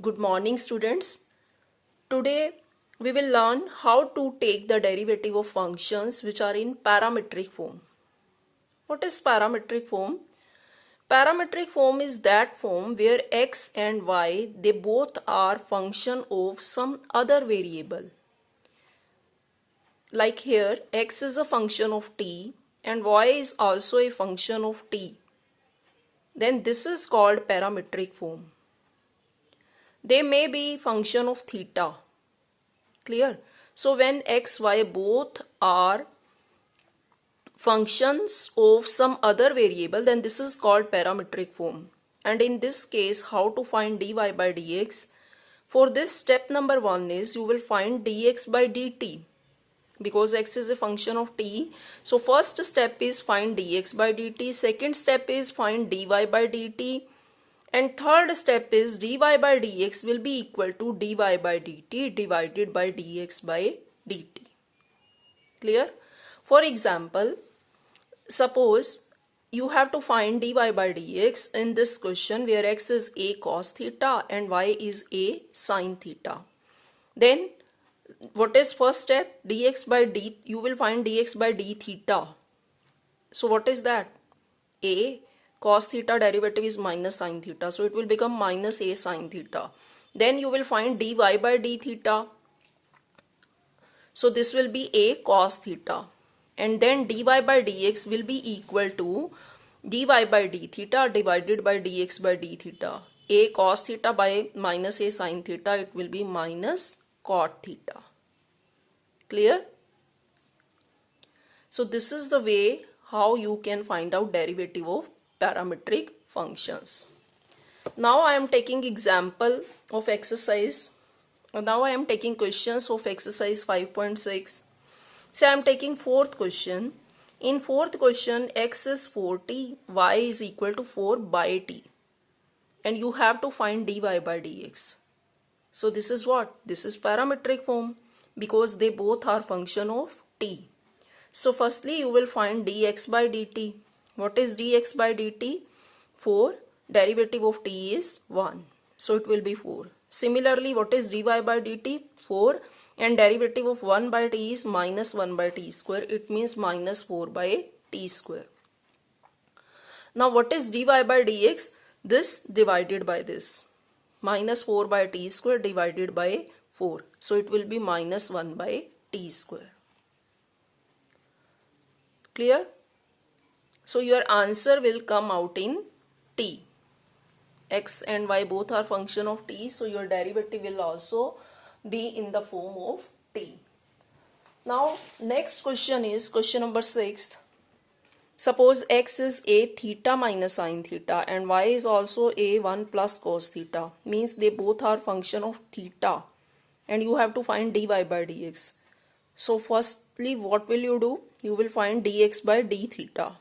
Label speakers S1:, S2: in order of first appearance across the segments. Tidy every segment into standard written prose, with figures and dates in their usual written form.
S1: Good morning, students. Today we will learn how to take the derivative of functions which are in parametric form. What is parametric form? Parametric form is that form where x and y they both are function of some other variable. Like here, x is a function of t and y is also a function of t. Then this is called parametric form. They may be function of theta. Clear? So when x, y both are functions of some other variable, then this is called parametric form. And in this case, how to find dy by dx? For this, step number 1 is you will find dx by dt. Because x is a function of t. So first step is find dx by dt. Second step is find dy by dt. And third step is dy by dx will be equal to dy by dt divided by dx by dt. Clear? For example, suppose you have to find dy by dx in this question where x is a cos theta and y is a sin theta. Then what is first step? Dx by d, you will find dx by d theta. So what is that? A cos theta derivative is minus sin theta. So it will become minus a sin theta. Then you will find dy by d theta. So this will be a cos theta. And then dy by dx will be equal to dy by d theta divided by dx by d theta. A cos theta by minus a sin theta, it will be minus cot theta. Clear? So this is the way how you can find out derivative of parametric functions. Now I am taking example of exercise. Now I am taking questions of exercise 5.6. So I am taking fourth question. In fourth question, x is 4t, y is equal to 4 by t. And you have to find dy by dx. So this is what? This is parametric form because they both are function of t. So firstly you will find dx by dt. What is dx by dt? 4. Derivative of t is 1. So it will be 4. Similarly, what is dy by dt? 4. And derivative of 1 by t is minus 1 by t square. It means minus 4 by t square. Now what is dy by dx? This divided by this. Minus 4 by t square divided by 4. So it will be minus 1 by t square. Clear? So your answer will come out in t. X and y both are function of t. So your derivative will also be in the form of t. Now next question is question number 6. Suppose x is a theta minus sin theta and y is also a 1 plus cos theta. Means they both are function of theta. And you have to find dy by dx. So firstly what will you do? You will find dx by d theta.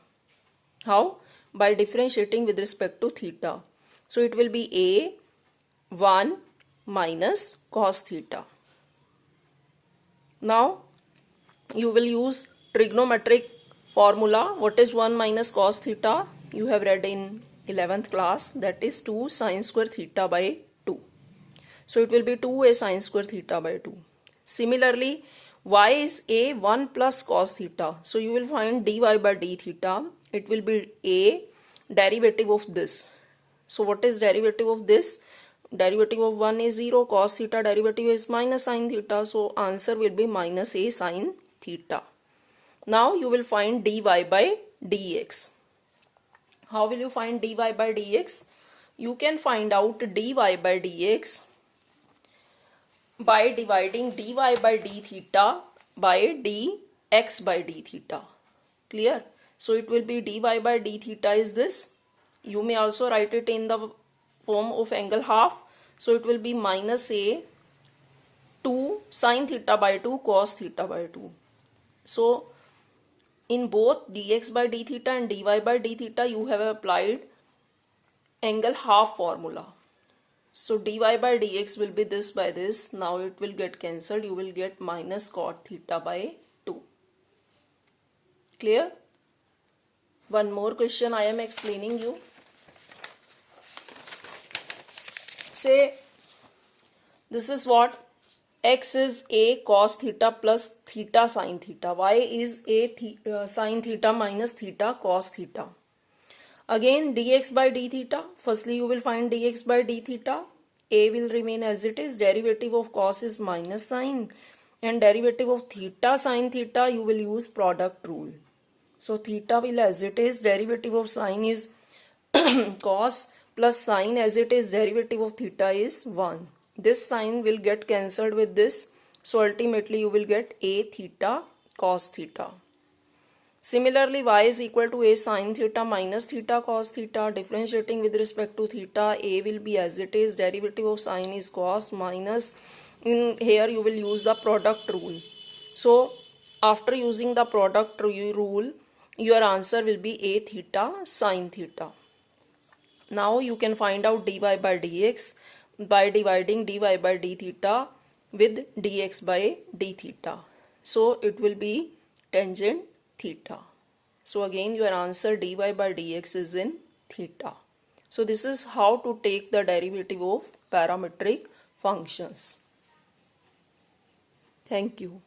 S1: How? By differentiating with respect to theta. So it will be a 1 minus cos theta. Now you will use trigonometric formula. What is 1 minus cos theta? You have read in 11th class, that is 2 sin square theta by 2. So it will be 2a sin square theta by 2. Similarly, y is a 1 plus cos theta. So you will find dy by d theta. It will be a derivative of this. So what is derivative of this? Derivative of 1 is 0. Cos theta derivative is minus sin theta. So answer will be minus a sin theta. Now you will find dy by dx. How will you find dy by dx? You can find out dy by dx by dividing dy by d theta by dx by d theta. Clear? So it will be dy by d theta is this. You may also write it in the form of angle half. So it will be minus a 2 sin theta by 2 cos theta by 2. So in both dx by d theta and dy by d theta you have applied angle half formula. So dy by dx will be this by this. Now it will get cancelled. You will get minus cot theta by 2. Clear? One more question I am explaining you. Say This is what x is a cos theta plus theta sin theta. Y is a sin theta minus theta cos theta. Again dx by d theta. Firstly you will find dx by d theta. A will remain as it is. Derivative of cos is minus sin. And derivative of theta sin theta you will use product rule. So theta will as it is. Derivative of sin is cos plus sin as it is. Derivative of theta is 1. This sign will get cancelled with this. So ultimately you will get a theta cos theta. Similarly, y is equal to a sin theta minus theta cos theta. Differentiating with respect to theta, a will be as it is. Derivative of sin is cos minus. In here you will use the product rule. So after using the product rule, your answer will be a theta sin theta. Now you can find out dy by dx by dividing dy by d theta with dx by d theta. So it will be tangent theta. So again your answer dy by dx is in theta. So this is how to take the derivative of parametric functions. Thank you.